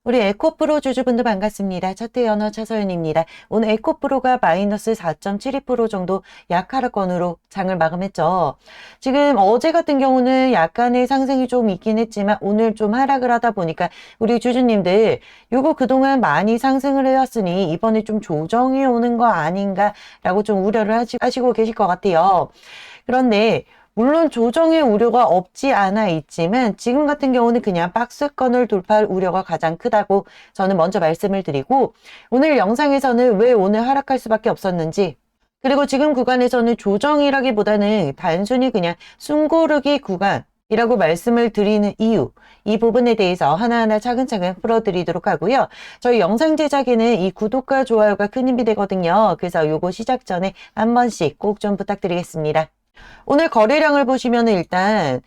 우리 에코프로 주주분들 반갑습니다. 차트 연어 차서연입니다. 오늘 에코프로가 마이너스 4.72% 정도 약하락권으로 장을 마감했죠. 지금 어제 같은 경우는 약간의 상승이 좀 있긴 했지만 오늘 좀 하락을 하다 보니까 우리 주주님들 요거 그동안 많이 상승을 해왔으니 이번에 좀 조정이 오는 거 아닌가라고 좀 우려를 하시고 계실 것 같아요. 그런데 물론 조정의 우려가 없지 않아 있지만 지금 같은 경우는 그냥 박스권을 돌파할 우려가 가장 크다고 저는 먼저 말씀을 드리고, 오늘 영상에서는 왜 오늘 하락할 수밖에 없었는지, 그리고 지금 구간에서는 조정이라기보다는 단순히 그냥 숨고르기 구간이라고 말씀을 드리는 이유, 이 부분에 대해서 하나하나 차근차근 풀어드리도록 하고요. 저희 영상 제작에는 이 구독과 좋아요가 큰 힘이 되거든요. 그래서 요거 시작 전에 한 번씩 꼭 좀 부탁드리겠습니다. 오늘 거래량을 보시면 일단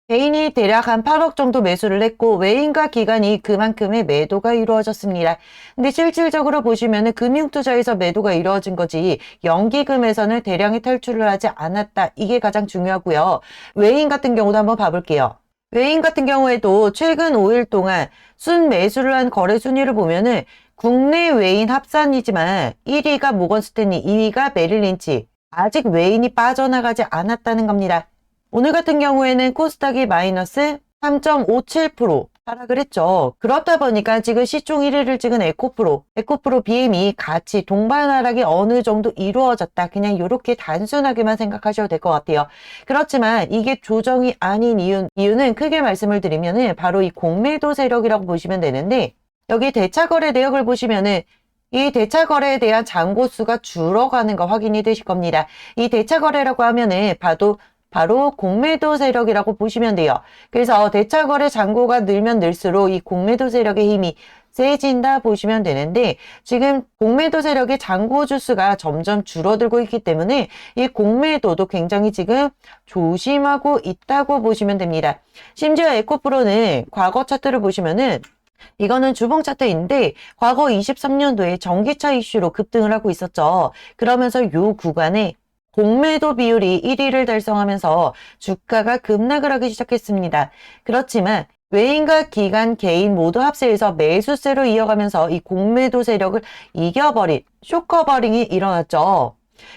개인이 대략 한 8억 정도 매수를 했고 외인과 기관이 그만큼의 매도가 이루어졌습니다. 근데 실질적으로 보시면 금융투자에서 매도가 이루어진 거지 연기금에서는 대량의 탈출을 하지 않았다. 이게 가장 중요하고요. 외인 같은 경우도 한번 봐볼게요. 외인 같은 경우에도 최근 5일 동안 순 매수를 한 거래 순위를 보면은 국내 외인 합산이지만 1위가 모건스탠리, 2위가 메릴린치, 아직 외인이 빠져나가지 않았다는 겁니다. 오늘 같은 경우에는 코스닥이 마이너스 3.57% 하락을 했죠. 그렇다 보니까 지금 시총 1위를 찍은 에코프로 BM이 같이 동반 하락이 어느 정도 이루어졌다. 그냥 이렇게 단순하게만 생각하셔도 될 것 같아요. 그렇지만 이게 조정이 아닌 이유는 크게 말씀을 드리면은 바로 이 공매도 세력이라고 보시면 되는데, 여기 대차거래 내역을 보시면은 이 대차거래에 대한 잔고수가 줄어가는 거 확인이 되실 겁니다. 이 대차거래라고 하면은 바로 공매도 세력이라고 보시면 돼요. 그래서 대차거래 잔고가 늘면 늘수록 이 공매도 세력의 힘이 세진다 보시면 되는데, 지금 공매도 세력의 잔고주 수가 점점 줄어들고 있기 때문에 이 공매도도 굉장히 지금 조심하고 있다고 보시면 됩니다. 심지어 에코프로는 과거 차트를 보시면은 이거는 주봉 차트인데 과거 23년도에 전기차 이슈로 급등을 하고 있었죠. 그러면서 요 구간에 공매도 비율이 1위를 달성하면서 주가가 급락을 하기 시작했습니다. 그렇지만 외인과 기관, 개인 모두 합세해서 매수세로 이어가면서 이 공매도 세력을 이겨버린 쇼커버링이 일어났죠.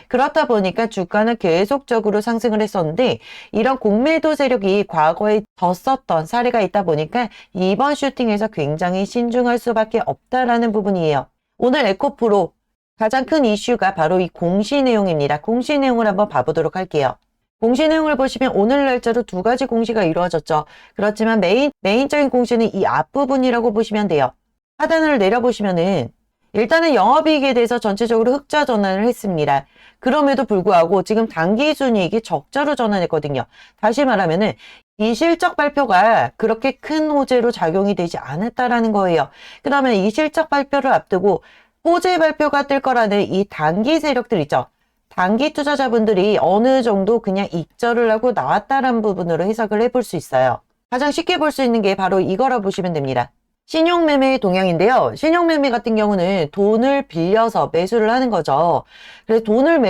그렇다 보니까 주가는 계속적으로 상승을 했었는데, 이런 공매도 세력이 과거에 졌었던 사례가 있다 보니까 이번 슈팅에서 굉장히 신중할 수밖에 없다라는 부분이에요. 오늘 에코프로 가장 큰 이슈가 바로 이 공시 내용입니다. 공시 내용을 한번 봐보도록 할게요. 공시 내용을 보시면 오늘 날짜로 두 가지 공시가 이루어졌죠. 그렇지만 메인적인 공시는 이 앞부분이라고 보시면 돼요. 하단을 내려보시면은 일단은 영업이익에 대해서 전체적으로 흑자 전환을 했습니다. 그럼에도 불구하고 지금 당기순이익이 적자로 전환했거든요. 다시 말하면은 이 실적 발표가 그렇게 큰 호재로 작용이 되지 않았다라는 거예요. 그러면 이 실적 발표를 앞두고 호재 발표가 뜰 거라는 이 단기 세력들 있죠. 단기 투자자분들이 어느 정도 그냥 익절을 하고 나왔다라는 부분으로 해석을 해볼 수 있어요. 가장 쉽게 볼 수 있는 게 바로 이거라 보시면 됩니다. 신용매매의 동향인데요. 신용매매 같은 경우는 돈을 빌려서 매수를 하는 거죠. 그래서 돈을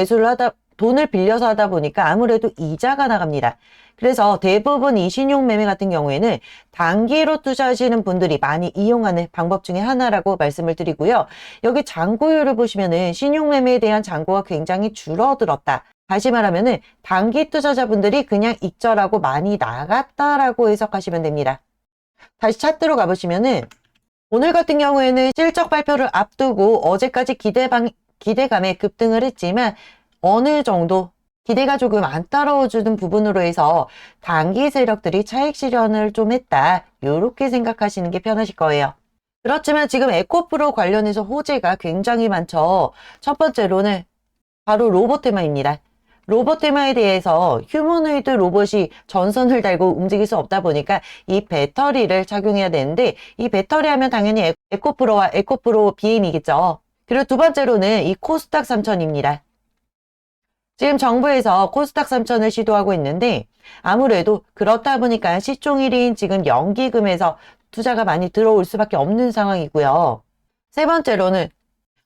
빌려서 하다 보니까 아무래도 이자가 나갑니다. 그래서 대부분 이 신용매매 같은 경우에는 단기로 투자하시는 분들이 많이 이용하는 방법 중에 하나라고 말씀을 드리고요. 여기 잔고율을 보시면은 신용매매에 대한 잔고가 굉장히 줄어들었다. 다시 말하면은 단기 투자자분들이 그냥 익절하고 많이 나갔다라고 해석하시면 됩니다. 다시 차트로 가보시면은 오늘 같은 경우에는 실적 발표를 앞두고 어제까지 기대감에 급등을 했지만 어느 정도 기대가 조금 안 따라오주는 부분으로 해서 단기 세력들이 차익 실현을 좀 했다. 이렇게 생각하시는 게 편하실 거예요. 그렇지만 지금 에코프로 관련해서 호재가 굉장히 많죠. 첫 번째로는 바로 로봇 테마입니다. 로봇 테마에 대해서 휴머노이드 로봇이 전선을 달고 움직일 수 없다 보니까 이 배터리를 착용해야 되는데, 이 배터리 하면 당연히 에코프로와 에코프로 BM이겠죠. 그리고 두 번째로는 이 코스닥 3000입니다. 지금 정부에서 코스닥 3000을 시도하고 있는데 아무래도 그렇다 보니까 시총 1위인 지금 연기금에서 투자가 많이 들어올 수밖에 없는 상황이고요. 세 번째로는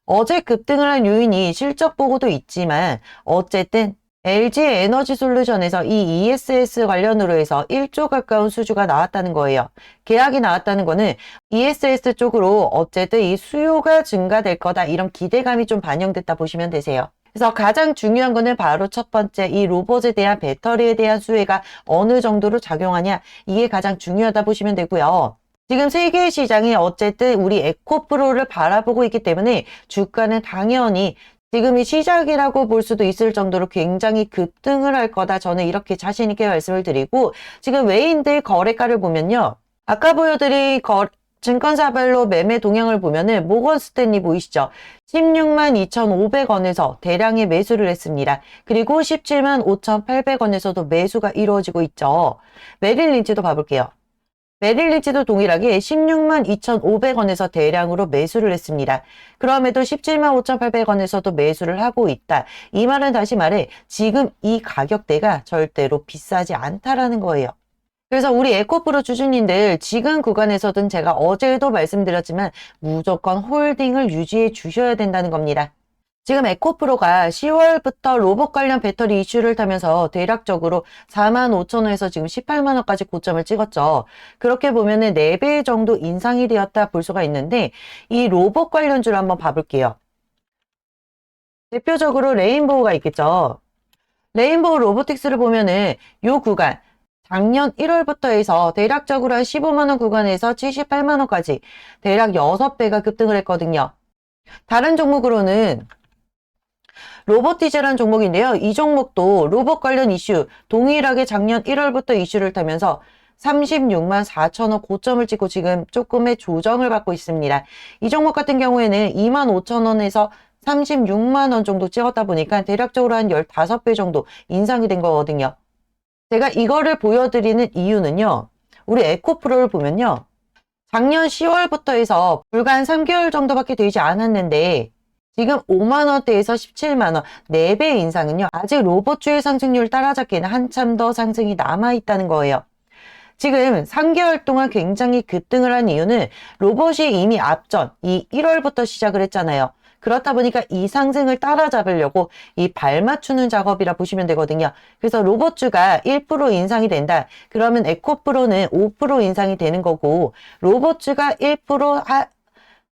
어제 급등을 한 요인이 실적 보고도 있지만 어쨌든 LG 에너지 솔루션에서 이 ESS 관련으로 해서 1조 가까운 수주가 나왔다는 거예요. 계약이 나왔다는 거는 ESS 쪽으로 어쨌든 이 수요가 증가될 거다, 이런 기대감이 좀 반영됐다 보시면 되세요. 그래서 가장 중요한 거는 바로 첫 번째, 이 로봇에 대한 배터리에 대한 수혜가 어느 정도로 작용하냐, 이게 가장 중요하다 보시면 되고요. 지금 세계 시장이 어쨌든 우리 에코프로를 바라보고 있기 때문에 주가는 당연히 지금이 시작이라고 볼 수도 있을 정도로 굉장히 급등을 할 거다, 저는 이렇게 자신 있게 말씀을 드리고, 지금 외인들 거래가를 보면요, 아까 보여드린 증권사별로 매매 동향을 보면은 모건 스탠리 보이시죠? 16만 2,500원에서 대량의 매수를 했습니다. 그리고 17만 5,800원에서도 매수가 이루어지고 있죠. 메릴 린치도 봐볼게요. 메릴 린치도 동일하게 16만 2,500원에서 대량으로 매수를 했습니다. 그럼에도 17만 5,800원에서도 매수를 하고 있다. 이 말은 다시 말해 지금 이 가격대가 절대로 비싸지 않다라는 거예요. 그래서 우리 에코프로 주주님들, 지금 구간에서든 제가 어제도 말씀드렸지만 무조건 홀딩을 유지해 주셔야 된다는 겁니다. 지금 에코프로가 10월부터 로봇 관련 배터리 이슈를 타면서 대략적으로 45,000원에서 지금 18만원까지 고점을 찍었죠. 그렇게 보면은 4배 정도 인상이 되었다 볼 수가 있는데, 이 로봇 관련주를 한번 봐볼게요. 대표적으로 레인보우가 있겠죠. 레인보우 로보틱스를 보면은 요 구간, 작년 1월부터 해서 대략적으로 한 15만원 구간에서 78만원까지 대략 6배가 급등을 했거든요. 다른 종목으로는 로보티즈라는 종목인데요. 이 종목도 로봇 관련 이슈 동일하게 작년 1월부터 이슈를 타면서 36만 4천원 고점을 찍고 지금 조금의 조정을 받고 있습니다. 이 종목 같은 경우에는 2만 5천원에서 36만원 정도 찍었다 보니까 대략적으로 한 15배 정도 인상이 된 거거든요. 제가 이거를 보여드리는 이유는요, 우리 에코프로를 보면요, 작년 10월부터 해서 불과 한 3개월 정도밖에 되지 않았는데 지금 5만원대에서 17만원, 4배 인상은요, 아직 로봇주의 상승률 따라잡기에는 한참 더 상승이 남아있다는 거예요. 지금 3개월 동안 굉장히 급등을 한 이유는 로봇이 이미 앞전 이 1월부터 시작을 했잖아요. 그렇다 보니까 이 상승을 따라잡으려고 이 발맞추는 작업이라 보시면 되거든요. 그래서 로봇주가 1% 인상이 된다. 그러면 에코프로는 5% 인상이 되는 거고, 로봇주가 1%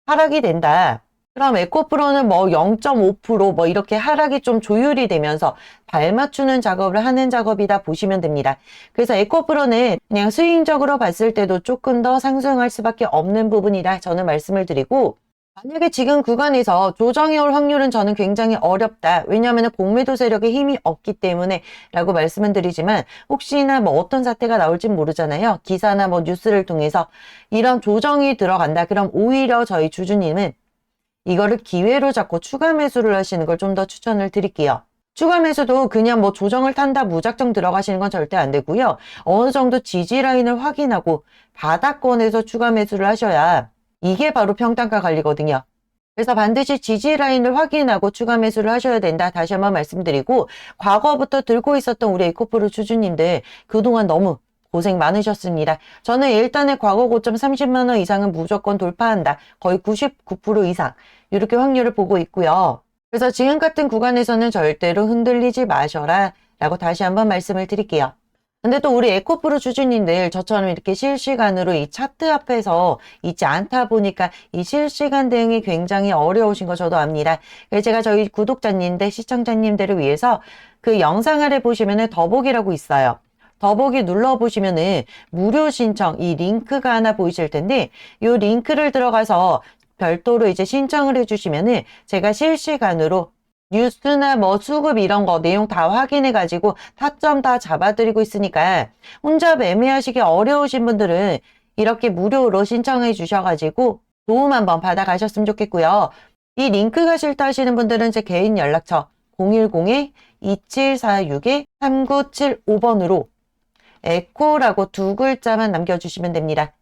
하락이 된다. 그럼 에코프로는 뭐 0.5% 이렇게 하락이 좀 조율이 되면서 발맞추는 작업을 하는 작업이다 보시면 됩니다. 그래서 에코프로는 그냥 스윙적으로 봤을 때도 조금 더 상승할 수밖에 없는 부분이라 저는 말씀을 드리고, 만약에 지금 구간에서 조정이 올 확률은 저는 굉장히 어렵다. 왜냐하면 공매도 세력에 힘이 없기 때문에 라고 말씀은 드리지만, 혹시나 뭐 어떤 사태가 나올지 모르잖아요. 기사나 뭐 뉴스를 통해서 이런 조정이 들어간다. 그럼 오히려 저희 주주님은 이거를 기회로 잡고 추가 매수를 하시는 걸 좀 더 추천을 드릴게요. 추가 매수도 그냥 뭐 조정을 탄다 무작정 들어가시는 건 절대 안 되고요. 어느 정도 지지 라인을 확인하고 바닥권에서 추가 매수를 하셔야 이게 바로 평단가 관리거든요. 그래서 반드시 지지 라인을 확인하고 추가 매수를 하셔야 된다. 다시 한번 말씀드리고, 과거부터 들고 있었던 우리 에코프로 주주님들 그동안 너무 고생 많으셨습니다. 저는 일단은 과거 고점 30만원 이상은 무조건 돌파한다. 거의 99% 이상 이렇게 확률을 보고 있고요. 그래서 지금 같은 구간에서는 절대로 흔들리지 마셔라 라고 다시 한번 말씀을 드릴게요. 근데 또 우리 에코프로 주주님들 저처럼 이렇게 실시간으로 이 차트 앞에서 있지 않다 보니까 이 실시간 대응이 굉장히 어려우신 거 저도 압니다. 그래서 제가 저희 구독자님들, 시청자님들을 위해서 그 영상 아래 보시면은 더보기라고 있어요. 더보기 눌러보시면은 무료 신청 이 링크가 하나 보이실 텐데, 이 링크를 들어가서 별도로 이제 신청을 해주시면은 제가 실시간으로 뉴스나 뭐 수급 이런 거 내용 다 확인해 가지고 타점 다 잡아드리고 있으니까 혼자 매매하시기 어려우신 분들은 이렇게 무료로 신청해 주셔가지고 도움 한번 받아가셨으면 좋겠고요. 이 링크가 싫다 하시는 분들은 제 개인 연락처 010-2746-3975번으로 에코라고 2글자만 남겨주시면 됩니다.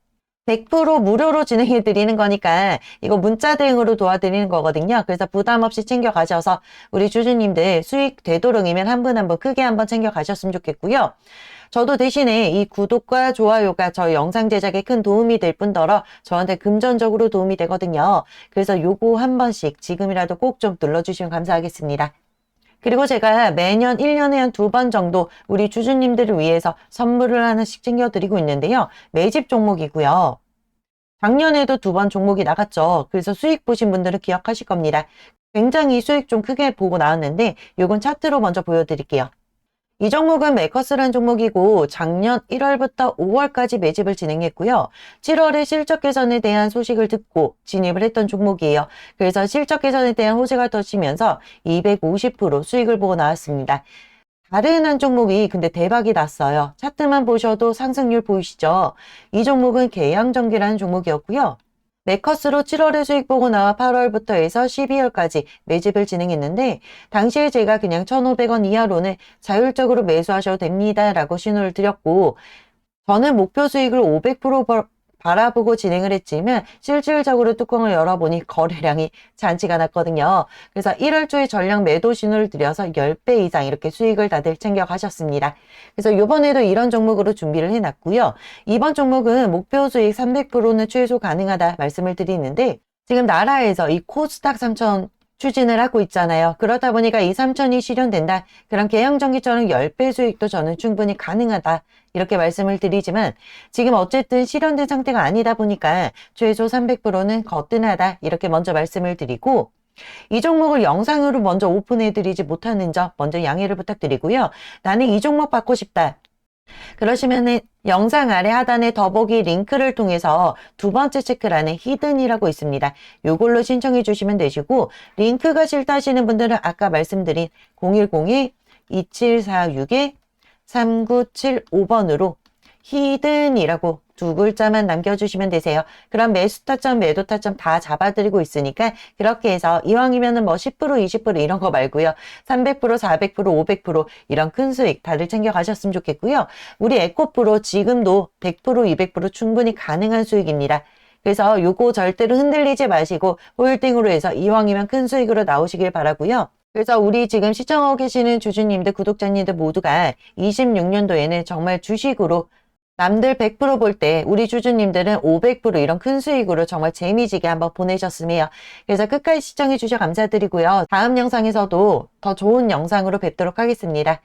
100% 무료로 진행해 드리는 거니까 이거 문자 대응으로 도와드리는 거거든요. 그래서 부담 없이 챙겨 가셔서 우리 주주님들 수익 되도록이면 한 분 한 분 크게 한번 챙겨 가셨으면 좋겠고요. 저도 대신에 이 구독과 좋아요가 저 영상 제작에 큰 도움이 될 뿐더러 저한테 금전적으로 도움이 되거든요. 그래서 요거 한 번씩 지금이라도 꼭 좀 눌러주시면 감사하겠습니다. 그리고 제가 매년 1년에 한 2번 정도 우리 주주님들을 위해서 선물을 하나씩 챙겨드리고 있는데요. 매집 종목이고요. 작년에도 2번 종목이 나갔죠. 그래서 수익 보신 분들은 기억하실 겁니다. 굉장히 수익 좀 크게 보고 나왔는데 요건 차트로 먼저 보여드릴게요. 이 종목은 메커스라는 종목이고 작년 1월부터 5월까지 매집을 진행했고요. 7월에 실적 개선에 대한 소식을 듣고 진입을 했던 종목이에요. 그래서 실적 개선에 대한 호재가 터지면서 250% 수익을 보고 나왔습니다. 다른 한 종목이 근데 대박이 났어요. 차트만 보셔도 상승률 보이시죠? 이 종목은 계양전기라는 종목이었고요. 메커스로 7월에 수익 보고 나와 8월부터 해서 12월까지 매집을 진행했는데 당시에 제가 그냥 1,500원 이하로는 자율적으로 매수하셔도 됩니다 라고 신호를 드렸고 저는 목표 수익을 500% 바라보고 진행을 했지만 실질적으로 뚜껑을 열어보니 거래량이 잔치가 났거든요. 그래서 1월 초에 전량 매도 신호를 드려서 10배 이상 이렇게 수익을 다들 챙겨 가셨습니다. 그래서 이번에도 이런 종목으로 준비를 해놨고요. 이번 종목은 목표 수익 300%는 최소 가능하다 말씀을 드리는데 지금 나라에서 이 코스닥 3천 추진을 하고 있잖아요. 그러다 보니까 이 3천이 실현된다. 그런 계양전기처럼 10배 수익도 저는 충분히 가능하다. 이렇게 말씀을 드리지만 지금 어쨌든 실현된 상태가 아니다 보니까 최소 300%는 거뜬하다. 이렇게 먼저 말씀을 드리고 이 종목을 영상으로 먼저 오픈해 드리지 못하는 점 먼저 양해를 부탁드리고요. 나는 이 종목 받고 싶다. 그러시면은 영상 아래 하단에 더보기 링크를 통해서 2번째 체크란에 히든이라고 있습니다. 요걸로 신청해 주시면 되시고 링크가 싫다 하시는 분들은 아까 말씀드린 0102-2746-3975번으로 히든이라고 2글자만 남겨주시면 되세요. 그럼 매수 타점, 매도 타점 다 잡아드리고 있으니까 그렇게 해서 이왕이면은 뭐 10%, 20% 이런 거 말고요. 300%, 400%, 500% 이런 큰 수익 다들 챙겨가셨으면 좋겠고요. 우리 에코프로 지금도 100%, 200% 충분히 가능한 수익입니다. 그래서 요거 절대로 흔들리지 마시고 홀딩으로 해서 이왕이면 큰 수익으로 나오시길 바라고요. 그래서 우리 지금 시청하고 계시는 주주님들, 구독자님들 모두가 26년도에는 정말 주식으로 남들 100% 볼 때 우리 주주님들은 500% 이런 큰 수익으로 정말 재미지게 한번 보내셨으면 해요. 그래서 끝까지 시청해 주셔서 감사드리고요. 다음 영상에서도 더 좋은 영상으로 뵙도록 하겠습니다.